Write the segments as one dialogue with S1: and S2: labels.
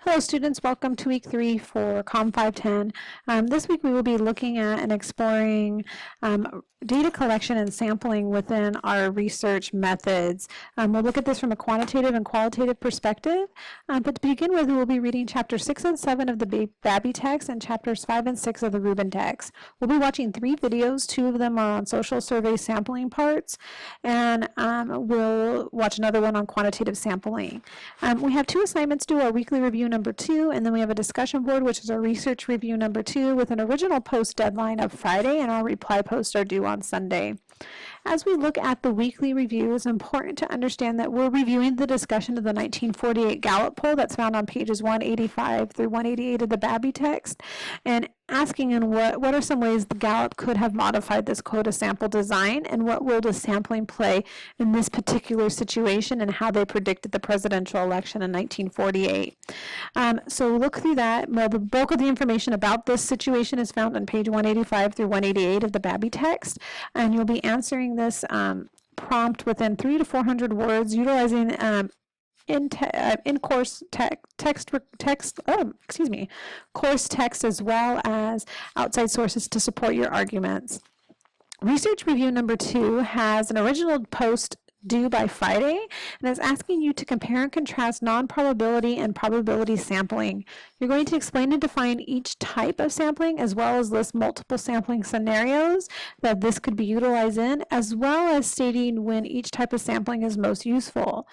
S1: Hello students, welcome to week 3 for COM 510. This week we will be looking at and exploring data collection and sampling within our research methods. We'll look at this from a quantitative and qualitative perspective, but to begin with we will be reading chapter 6 and 7 of the Babby text and chapters 5 and 6 of the Rubin text. We'll be watching 3 videos, 2 of them are on social survey sampling parts, and we'll watch another one on quantitative sampling. We have 2 assignments due, our weekly review number 2, and then we have a discussion board, which is our research review number 2, with an original post deadline of Friday, and our reply posts are due on Sunday. As we look at the weekly review, it's important to understand that we're reviewing the discussion of the 1948 Gallup poll that's found on pages 185 through 188 of the Babby text, and asking in what are some ways the Gallup could have modified this quota sample design, and what role does sampling play in this particular situation, and how they predicted the presidential election in 1948. So look through that. Well, the bulk of the information about this situation is found on page 185 through 188 of the Babby text, and you'll be answering this prompt within 300 to 400 words, utilizing in-course course text as well as outside sources to support your arguments. Research review number 2 has an original post due by Friday, and it's asking you to compare and contrast non-probability and probability sampling. You're going to explain and define each type of sampling, as well as list multiple sampling scenarios that this could be utilized in, as well as stating when each type of sampling is most useful.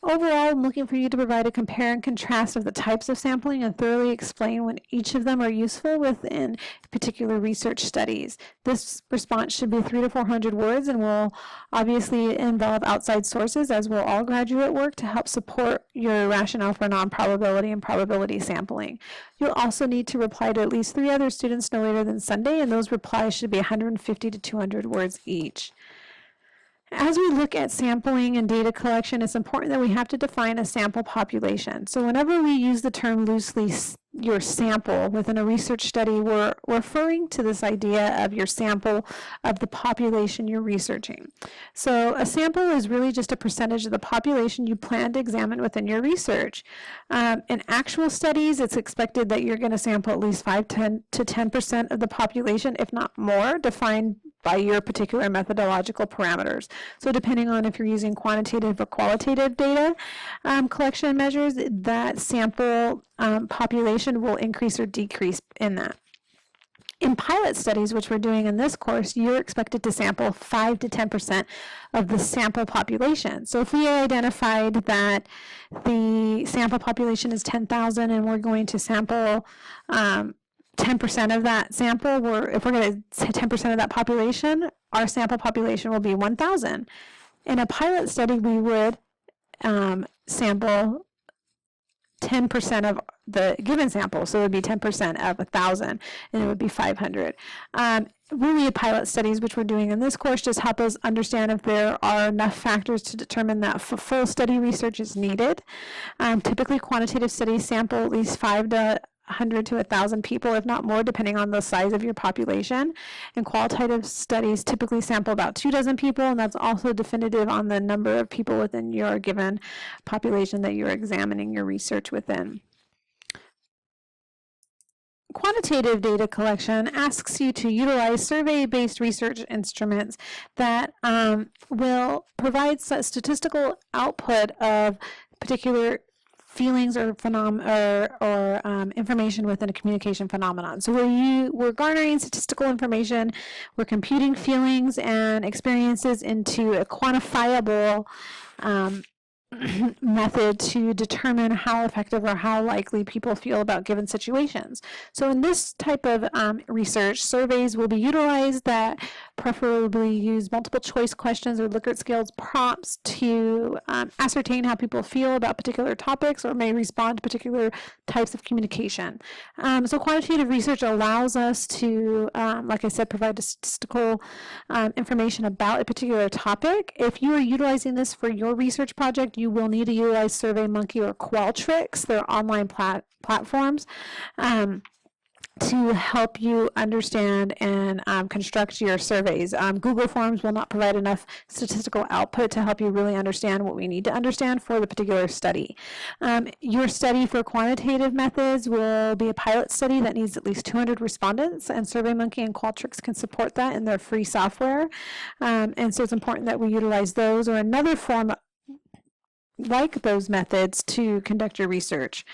S1: Overall, I'm looking for you to provide a compare and contrast of the types of sampling and thoroughly explain when each of them are useful within particular research studies. This response should be 300 to 400 words and will obviously involve outside sources, as will all graduate work, to help support your rationale for non-probability and probability sampling. You'll also need to reply to at least 3 other students no later than Sunday, and those replies should be 150 to 200 words each. As we look at sampling and data collection, it's important that we have to define a sample population. So whenever we use the term loosely, your sample within a research study, we're referring to this idea of your sample of the population you're researching. So a sample is really just a percentage of the population you plan to examine within your research. In actual studies, it's expected that you're going to sample at least 5 to 10% of the population, if not more, defined by your particular methodological parameters. So depending on if you're using quantitative or qualitative data collection measures, that sample population will increase or decrease in that. In pilot studies, which we're doing in this course, you're expected to sample 5 to 10% of the sample population. So if we identified that the sample population is 10,000 and we're going to sample 10% of that sample, if we're going to 10% of that population, our sample population will be 1,000. In a pilot study, we would sample 10% of the given sample, so it would be 10% of 1,000, and it would be 500. Really, pilot studies, which we're doing in this course, just help us understand if there are enough factors to determine that full study research is needed. Typically, quantitative studies sample at least 500 to 1,000 people, if not more, depending on the size of your population. And qualitative studies typically sample about 24 people, and that's also definitive on the number of people within your given population that you're examining your research within. Quantitative data collection asks you to utilize survey-based research instruments that will provide statistical output of particular feelings or information within a communication phenomenon. So we're garnering statistical information, we're computing feelings and experiences into a quantifiable method to determine how effective or how likely people feel about given situations. So in this type of research, surveys will be utilized that preferably use multiple choice questions or Likert scales prompts to ascertain how people feel about particular topics or may respond to particular types of communication. So quantitative research allows us to, like I said, provide statistical information about a particular topic. If you are utilizing this for your research project, you will need to utilize SurveyMonkey or Qualtrics. They're online platforms. to help you understand and construct your surveys. Google Forms will not provide enough statistical output to help you really understand what we need to understand for the particular study. Your study for quantitative methods will be a pilot study that needs at least 200 respondents, and SurveyMonkey and Qualtrics can support that in their free software. And so it's important that we utilize those or another form like those methods to conduct your research.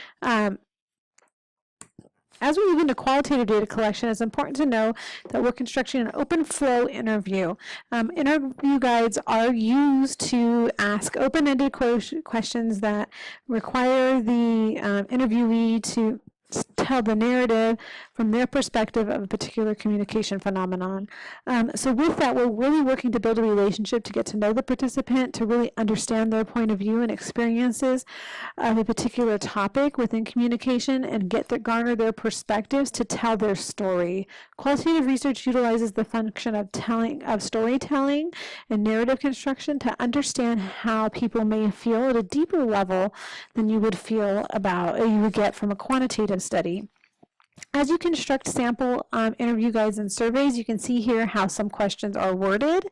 S1: As we move into qualitative data collection, it's important to know that we're constructing an open flow interview. Interview guides are used to ask open-ended questions that require the interviewee to tell the narrative from their perspective of a particular communication phenomenon. So with that, we're really working to build a relationship to get to know the participant, to really understand their point of view and experiences of a particular topic within communication, and garner their perspectives to tell their story. Qualitative research utilizes the function of storytelling and narrative construction to understand how people may feel at a deeper level than you would get from a quantitative study. As you construct sample interview guides and surveys, you can see here how some questions are worded.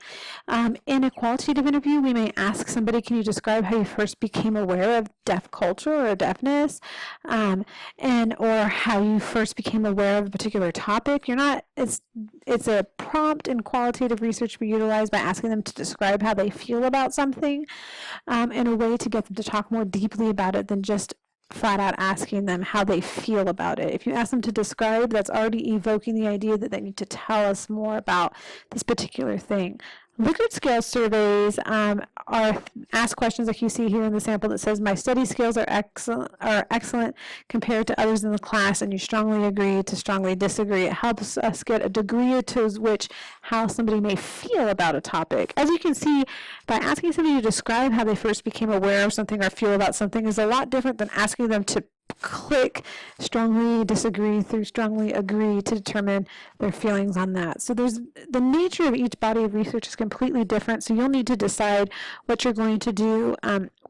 S1: In a qualitative interview, we may ask somebody, can you describe how you first became aware of deaf culture or deafness, or how you first became aware of a particular topic. It's a prompt in qualitative research we utilize by asking them to describe how they feel about something in a way to get them to talk more deeply about it than just flat out asking them how they feel about it. If you ask them to describe, that's already evoking the idea that they need to tell us more about this particular thing. Likert scale surveys are ask questions like you see here in the sample that says, my study skills are excellent compared to others in the class, and you strongly agree to strongly disagree. It helps us get a degree to which how somebody may feel about a topic. As you can see, by asking somebody to describe how they first became aware of something or feel about something is a lot different than asking them to click strongly disagree through strongly agree to determine their feelings on that. So the nature of each body of research is completely different, so you'll need to decide what you're going to do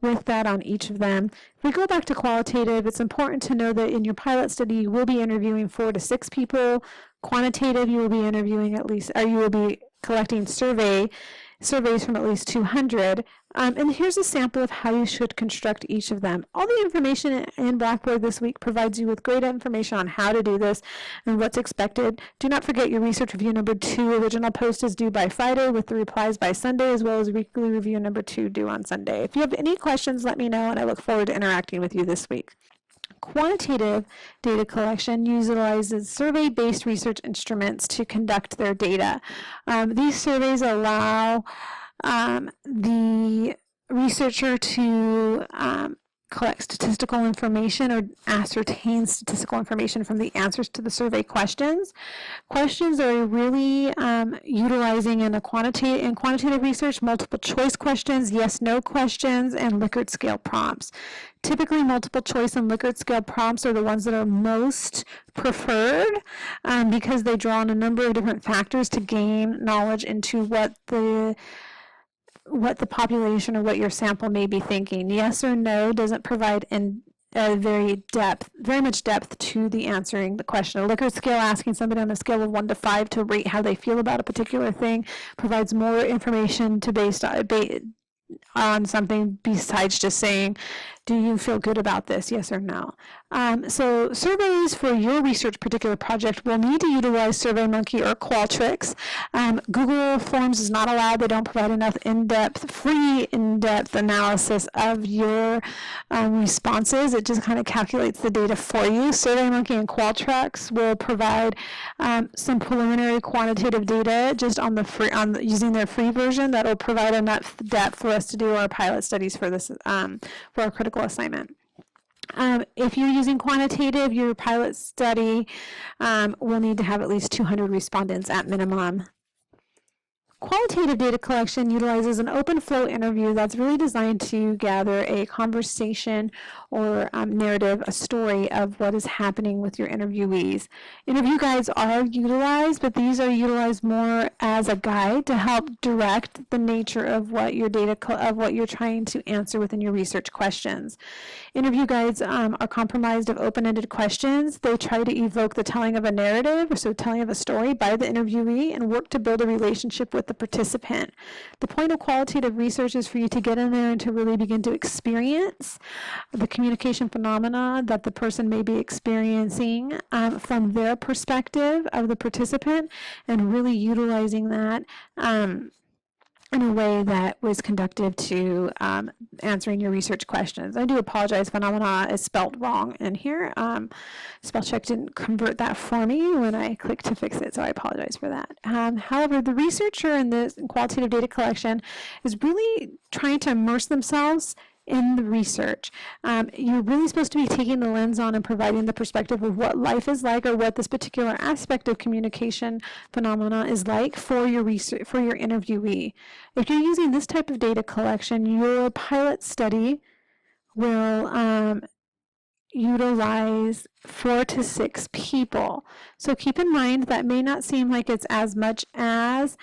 S1: with that on each of them. If we go back to qualitative, it's important to know that in your pilot study you will be interviewing 4 to 6 people. Quantitative, you will be interviewing you will be collecting surveys from at least 200. And here's a sample of how you should construct each of them. All the information in Blackboard this week provides you with great information on how to do this and what's expected. Do not forget your research review number 2 original post is due by Friday with the replies by Sunday, as well as weekly review number 2 due on Sunday. If you have any questions, let me know, and I look forward to interacting with you this week. Quantitative data collection utilizes survey-based research instruments to conduct their data. These surveys allow the researcher to collect statistical information or ascertain statistical information from the answers to the survey questions. Questions are really utilizing in quantitative research multiple choice questions, yes/no questions, and Likert scale prompts. Typically, multiple choice and Likert scale prompts are the ones that are most preferred because they draw on a number of different factors to gain knowledge into what the population or what your sample may be thinking. Yes or no doesn't provide very much depth to the answering the question. A Likert scale, asking somebody on a scale of 1 to 5 to rate how they feel about a particular thing, provides more information based on something besides just saying, do you feel good about this, yes or no? So surveys for your research particular project will need to utilize SurveyMonkey or Qualtrics. Google Forms is not allowed. They don't provide enough free in-depth analysis of your responses. It just kind of calculates the data for you. SurveyMonkey and Qualtrics will provide some preliminary quantitative data just using their free version that will provide enough depth for us to do our pilot studies for this for our critical assignment. If you're using quantitative, your pilot study will need to have at least 200 respondents at minimum. Qualitative data collection utilizes an open flow interview that's really designed to gather a conversation or narrative, a story of what is happening with your interviewees. Interview guides are utilized, but these are utilized more as a guide to help direct the nature of what your of what you're trying to answer within your research questions. Interview guides are comprised of open-ended questions. They try to evoke the telling of a narrative, so telling of a story by the interviewee, and work to build a relationship with the participant. The point of qualitative research is for you to get in there and to really begin to experience the communication phenomena that the person may be experiencing from their perspective of the participant, and really utilizing that in a way that was conducive to answering your research questions. I do apologize, phenomena is spelled wrong in here. Spell check didn't convert that for me when I clicked to fix it, so I apologize for that. However, the researcher in this qualitative data collection is really trying to immerse themselves in the research. You're really supposed to be taking the lens on and providing the perspective of what life is like, or what this particular aspect of communication phenomena is like for your research, for your interviewee. If you're using this type of data collection, your pilot study will utilize 4 to 6 people. So keep in mind that may not seem like it's as much as